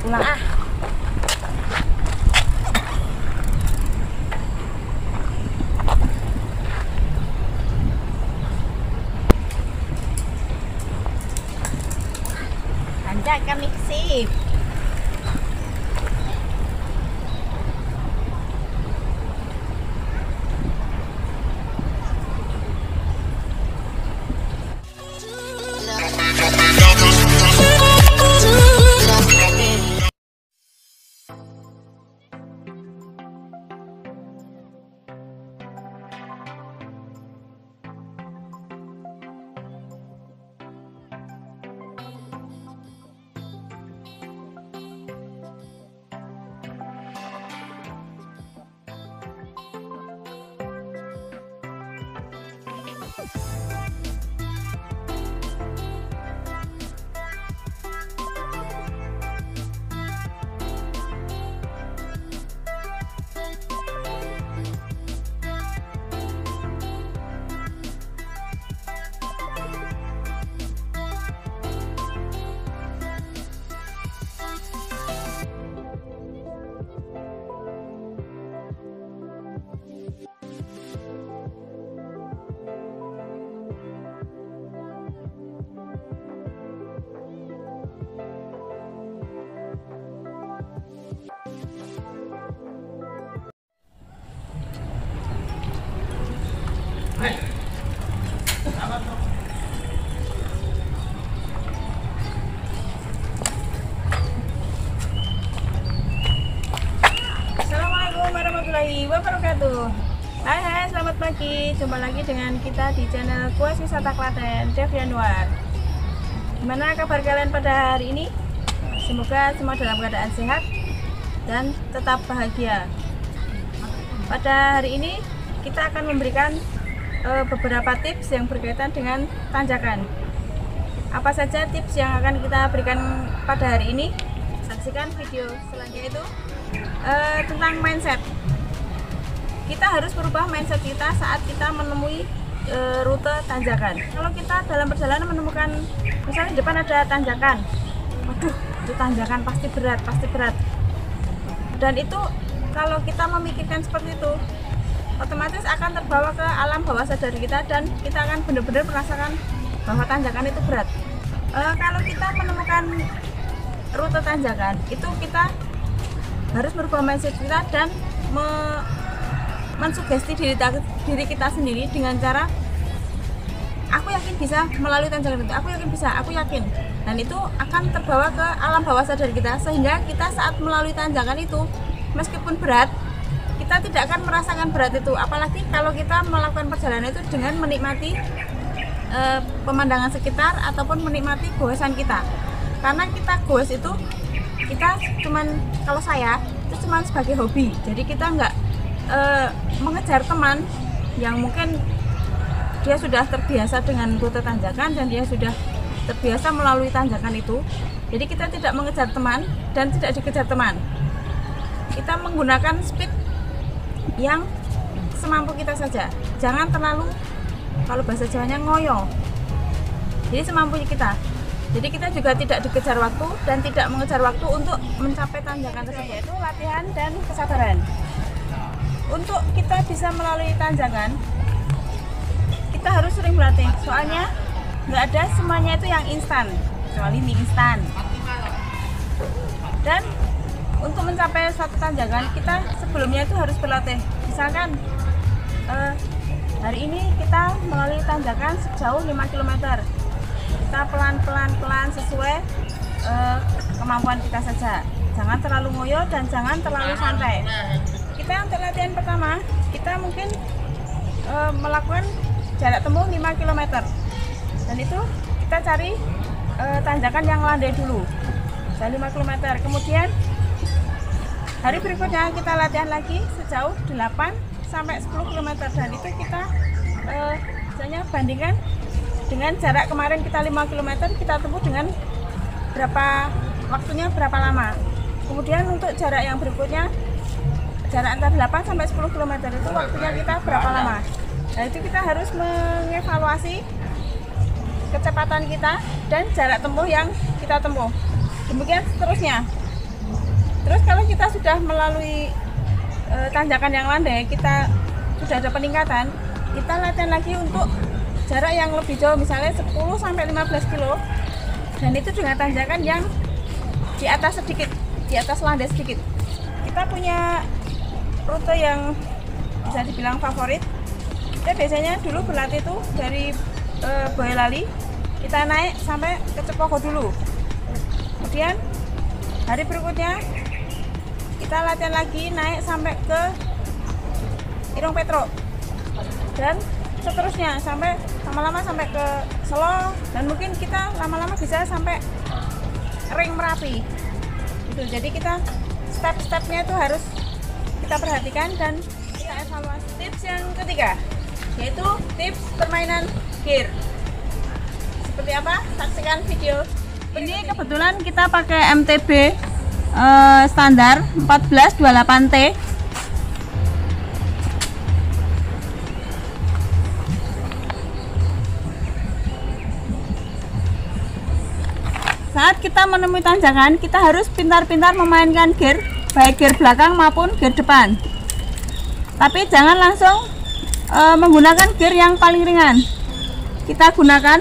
pulang ah. Tanjakan sip. Assalamualaikum warahmatullahi wabarakatuh. Hai, selamat pagi. Jumpa lagi dengan kita di channel Kuas Wisata Klaten, Dev Yanuar. Gimana kabar kalian pada hari ini? Semoga semua dalam keadaan sehat dan tetap bahagia. Pada hari ini kita akan memberikan beberapa tips yang berkaitan dengan tanjakan. Apa saja tips yang akan kita berikan pada hari ini? Saksikan video selanjutnya itu tentang mindset. Kita harus merubah mindset kita saat kita menemui rute tanjakan. Kalau kita dalam perjalanan menemukan, misalnya di depan ada tanjakan, waduh, itu tanjakan pasti berat. Dan itu kalau kita memikirkan seperti itu, otomatis akan terbawa ke alam bawah sadar kita dan kita akan benar-benar merasakan bahwa tanjakan itu berat. Kalau kita menemukan rute tanjakan, itu kita harus merubah mindset kita dan mensugesti diri kita sendiri dengan cara aku yakin bisa melalui tanjakan itu, aku yakin, dan itu akan terbawa ke alam bawah sadar kita, sehingga kita saat melalui tanjakan itu meskipun berat, kita tidak akan merasakan berat itu. Apalagi kalau kita melakukan perjalanan itu dengan menikmati pemandangan sekitar ataupun menikmati goesan kita. Karena kita goes itu, kita cuman, kalau saya itu cuman sebagai hobi, jadi kita nggak mengejar teman yang mungkin dia sudah terbiasa dengan rute tanjakan dan dia sudah terbiasa melalui tanjakan itu. Jadi kita tidak mengejar teman dan tidak dikejar teman. Kita menggunakan speed yang semampu kita saja. Jangan terlalu, kalau bahasa Jawanya, ngoyo. Jadi semampunya kita. Jadi kita juga tidak dikejar waktu dan tidak mengejar waktu untuk mencapai tanjakan tersebut. Yaitu latihan dan kesabaran. Untuk kita bisa melalui tanjakan, kita harus sering berlatih. Soalnya nggak ada semuanya itu yang instan, kecuali mie instan. Dan untuk mencapai suatu tanjakan, kita sebelumnya itu harus berlatih. Misalkan hari ini kita melalui tanjakan sejauh 5 km. Kita pelan-pelan sesuai kemampuan kita saja. Jangan terlalu ngoyo dan jangan terlalu santai. Kita untuk latihan pertama, kita mungkin melakukan jarak tempuh 5 km. Dan itu kita cari tanjakan yang landai dulu, 5 km. Kemudian hari berikutnya kita latihan lagi sejauh 8 sampai 10 km. Dan itu kita misalnya bandingkan dengan jarak kemarin kita 5 km, kita tempuh dengan waktunya berapa lama. Kemudian untuk jarak yang berikutnya, jarak antara 8 sampai 10 km itu waktunya kita berapa lama. Nah, itu kita harus mengevaluasi kecepatan kita dan jarak tempuh yang kita tempuh. Demikian seterusnya. Terus kalau kita sudah melalui tanjakan yang landai, kita sudah ada peningkatan, kita latihan lagi untuk jarak yang lebih jauh, misalnya 10-15 kilo, dan itu dengan tanjakan yang di atas sedikit, di atas landai sedikit. Kita punya rute yang bisa dibilang favorit. Kita biasanya dulu berlatih tuh dari Boyolali, kita naik sampai ke Cepogo dulu. Kemudian hari berikutnya kita latihan lagi naik sampai ke Irung Petro, dan seterusnya sampai lama-lama sampai ke Selo, dan mungkin kita lama-lama bisa sampai Ring Merapi gitu. Jadi kita step-stepnya itu harus kita perhatikan dan kita evaluasi. Tips yang ketiga yaitu tips permainan gear. Seperti apa? Saksikan video. Ini kebetulan kita pakai MTB standar 1428T. Saat kita menemui tanjakan, kita harus pintar-pintar memainkan gear, baik gear belakang maupun gear depan. Tapi jangan langsung menggunakan gear yang paling ringan. Kita gunakan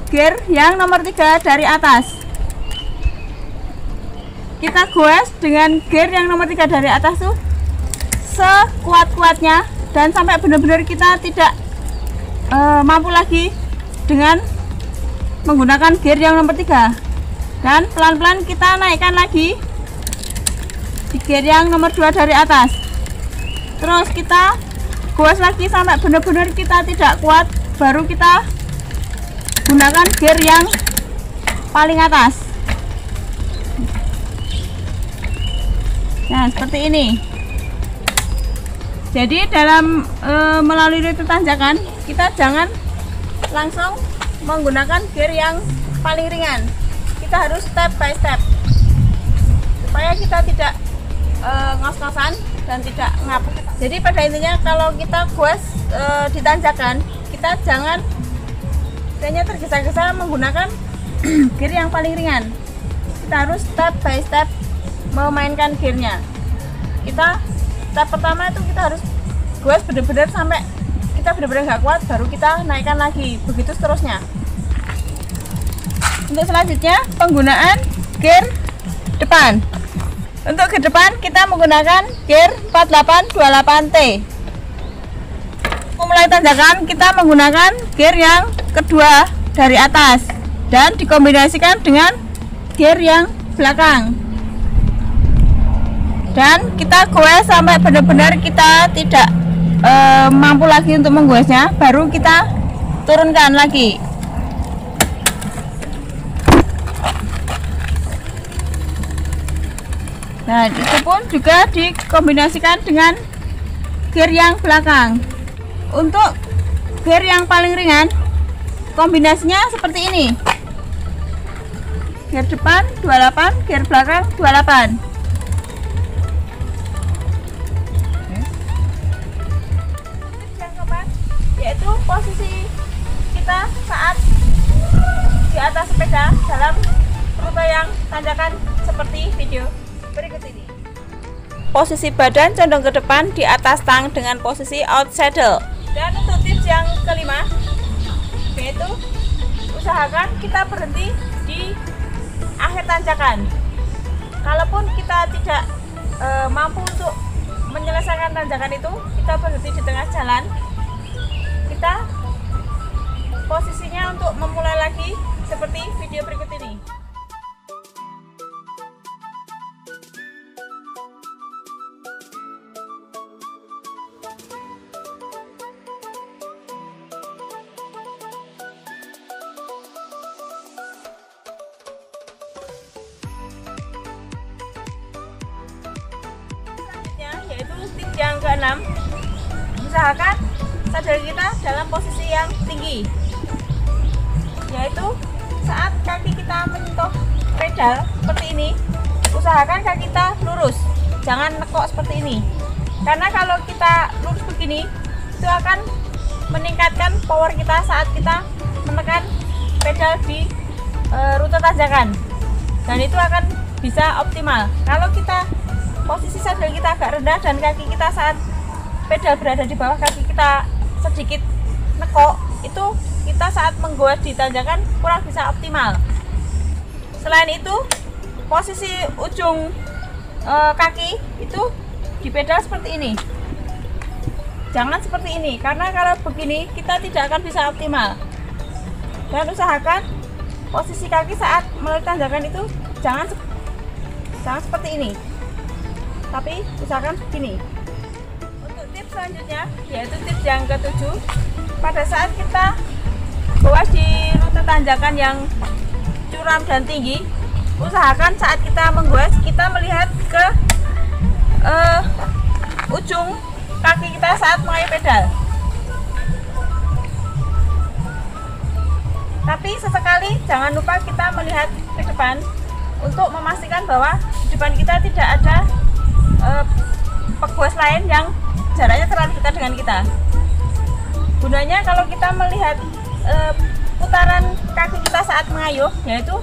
gear yang nomor 3 dari atas. Kita goes dengan gear yang nomor 3 dari atas tuh sekuat-kuatnya, dan sampai benar-benar kita tidak mampu lagi dengan menggunakan gear yang nomor 3. Dan pelan-pelan kita naikkan lagi di gear yang nomor 2 dari atas. Terus kita goes lagi sampai benar-benar kita tidak kuat, baru kita gunakan gear yang paling atas. Nah, seperti ini. Jadi dalam melalui rute tanjakan, kita jangan langsung menggunakan gear yang paling ringan. Kita harus step by step supaya kita tidak ngos-ngosan dan tidak ngapuk. Jadi pada intinya kalau kita goes di tanjakan, kita jangan hanya tergesa-gesa menggunakan gear yang paling ringan. Kita harus step by step memainkan gearnya. Kita step pertama itu kita harus goes benar-benar sampai kita benar-benar nggak kuat, baru kita naikkan lagi, begitu seterusnya. Untuk selanjutnya penggunaan gear depan. Untuk gear depan kita menggunakan gear 4828T. Memulai tanjakan kita menggunakan gear yang kedua dari atas dan dikombinasikan dengan gear yang belakang. Dan kita goes sampai benar-benar kita tidak mampu lagi untuk menggoesnya, baru kita turunkan lagi. Nah, itu pun juga dikombinasikan dengan gear yang belakang. Untuk gear yang paling ringan, kombinasinya seperti ini. Gear depan 28, gear belakang 28. Yang keempat yaitu posisi kita saat di atas sepeda dalam rute yang tanjakan seperti video berikut ini. Posisi badan condong ke depan di atas tang dengan posisi out saddle. Dan untuk tips yang kelima yaitu usahakan kita berhenti di akhir tanjakan. Kalaupun kita tidak mampu untuk menyelesaikan tanjakan itu, kita berhenti di tengah jalan. Kita posisinya untuk memulai lagi seperti video berikut ini. Yaitu tips yang keenam, usahakan sadari kita dalam posisi yang tinggi, yaitu saat kaki kita menyentuh pedal seperti ini, usahakan kaki kita lurus, jangan nekok seperti ini, karena kalau kita lurus begini itu akan meningkatkan power kita saat kita menekan pedal di rute tanjakan, dan itu akan bisa optimal. Kalau kita posisi sadel kita agak rendah dan kaki kita saat pedal berada di bawah, kaki kita sedikit nekok, itu kita saat menggoes di tanjakan kurang bisa optimal. Selain itu, posisi ujung kaki itu di pedal seperti ini, jangan seperti ini, karena kalau begini kita tidak akan bisa optimal. Dan usahakan posisi kaki saat melalui tanjakan itu jangan seperti ini, tapi usahakan begini. Untuk tips selanjutnya, yaitu tips yang ketujuh, pada saat kita goes di rute tanjakan yang curam dan tinggi, usahakan saat kita menggoes kita melihat ke ujung kaki kita saat mengayuh pedal. Tapi sesekali jangan lupa kita melihat ke depan untuk memastikan bahwa di depan kita tidak ada pegoes lain yang jaraknya terlalu dekat dengan kita. Gunanya kalau kita melihat putaran kaki kita saat mengayuh, yaitu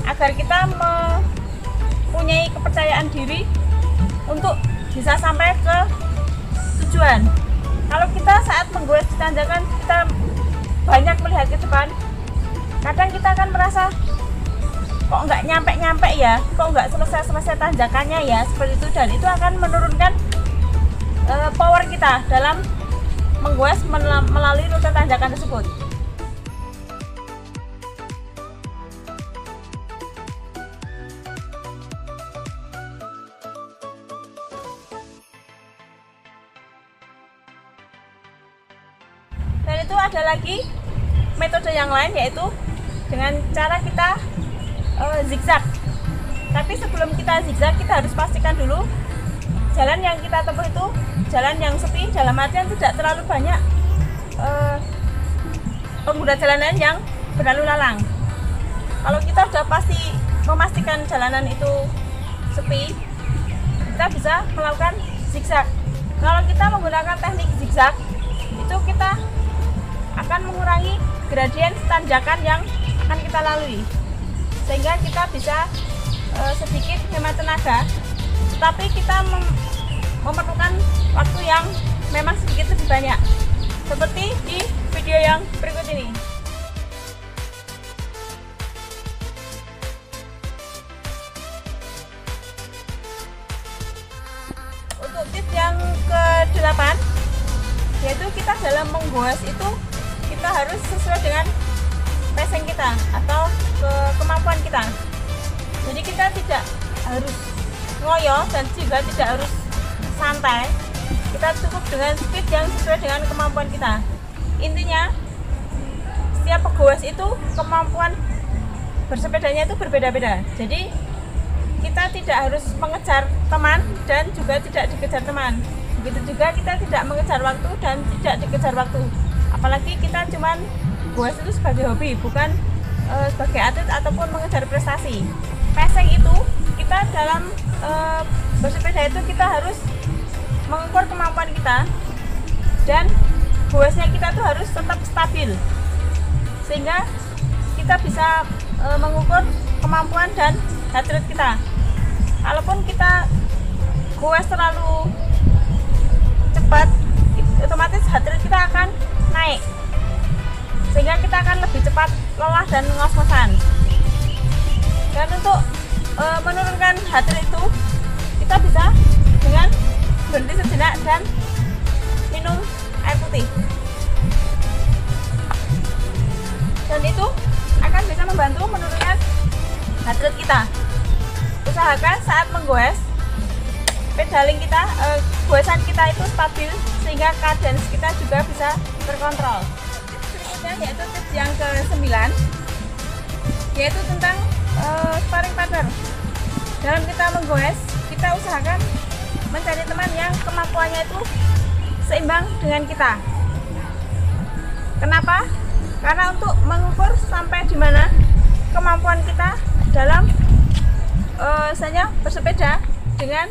agar kita mempunyai kepercayaan diri untuk bisa sampai ke tujuan. Kalau kita saat menggoes di tanjakan kita banyak melihat ke depan, kadang kita akan merasa kok nggak nyampe ya, kok nggak selesai tanjakannya ya, seperti itu, dan itu akan menurunkan power kita dalam menggoes melalui rute tanjakan tersebut. Dan itu ada lagi metode yang lain, yaitu dengan cara kita zigzag. Tapi sebelum kita zigzag, kita harus pastikan dulu jalan yang kita tempuh itu jalan yang sepi, dalam artian tidak terlalu banyak pengguna jalanan yang berlalu lalang. Kalau kita sudah pasti memastikan jalanan itu sepi, kita bisa melakukan zigzag. Kalau kita menggunakan teknik zigzag, itu kita akan mengurangi gradien tanjakan yang akan kita lalui, sehingga kita bisa sedikit hemat tenaga, tapi kita memerlukan waktu yang memang sedikit lebih banyak, seperti di video yang berikut ini. Untuk tips yang ke-8, yaitu kita dalam menggoes itu kita harus sesuai dengan passing kita atau kemampuan kita. Jadi kita tidak harus ngoyo dan juga tidak harus santai. Kita cukup dengan speed yang sesuai dengan kemampuan kita. Intinya, setiap pegoes itu kemampuan bersepedanya itu berbeda-beda. Jadi kita tidak harus mengejar teman dan juga tidak dikejar teman. Begitu juga kita tidak mengejar waktu dan tidak dikejar waktu. Apalagi kita cuman goes itu sebagai hobi, bukan sebagai atlet ataupun mengejar prestasi. Passing itu kita dalam bersepeda itu kita harus mengukur kemampuan kita, dan goesnya kita tuh harus tetap stabil sehingga kita bisa mengukur kemampuan dan heart rate kita. Kalaupun kita goes terlalu cepat, otomatis heart rate kita akan naik, sehingga kita akan lebih cepat lelah dan ngos-ngosan. Dan untuk menurunkan heart rate itu kita bisa dengan berhenti sejenak dan minum air putih, dan itu akan bisa membantu menurunkan heart rate kita. Usahakan saat menggoes pedaling kita, goesan kita itu stabil sehingga cadence kita juga bisa terkontrol. Berikutnya yaitu tips yang ke-9, yaitu tentang sparring partner. Dalam kita menggoes, kita usahakan mencari teman yang kemampuannya itu seimbang dengan kita. Kenapa? Karena untuk mengukur sampai di mana kemampuan kita dalam misalnya bersepeda dengan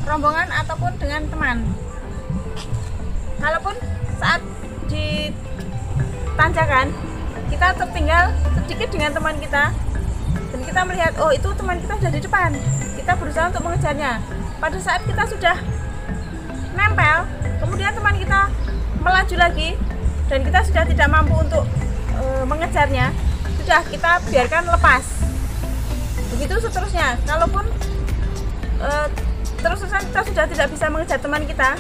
rombongan ataupun dengan teman. Kalaupun saat di tanjakan kita tertinggal sedikit dengan teman kita, dan kita melihat oh itu teman kita sudah di depan, kita berusaha untuk mengejarnya. Pada saat kita sudah nempel, kemudian teman kita melaju lagi dan kita sudah tidak mampu untuk mengejarnya, sudah kita biarkan lepas. Begitu seterusnya, kalaupun terus-terusan kita sudah tidak bisa mengejar teman kita,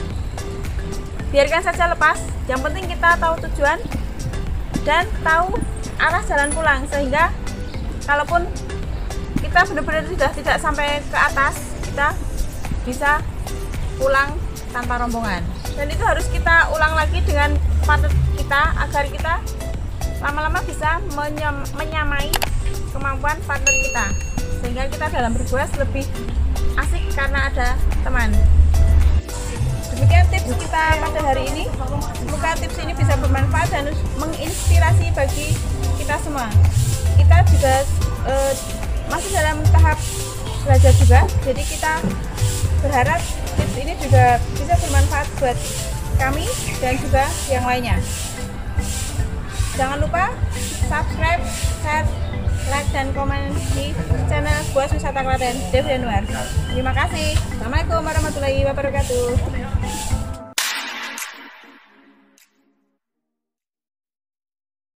biarkan saja lepas. Yang penting kita tahu tujuan dan tahu arah jalan pulang, sehingga kalaupun kita benar-benar sudah tidak sampai ke atas, kita bisa pulang tanpa rombongan. Dan itu harus kita ulang lagi dengan partner kita agar kita lama-lama bisa menyamai kemampuan partner kita, sehingga kita dalam berbuat lebih asik karena ada teman. Demikian tips kita pada hari ini. Semoga tips ini bisa bermanfaat dan menginspirasi bagi kita semua. Kita juga masih dalam tahap belajar juga, jadi kita berharap tips ini juga bisa bermanfaat buat kami dan juga yang lainnya. Jangan lupa subscribe, share, like, dan komen di channel Boas Wisata Klaten Devi Anwar. Terima kasih. Assalamualaikum warahmatullahi wabarakatuh.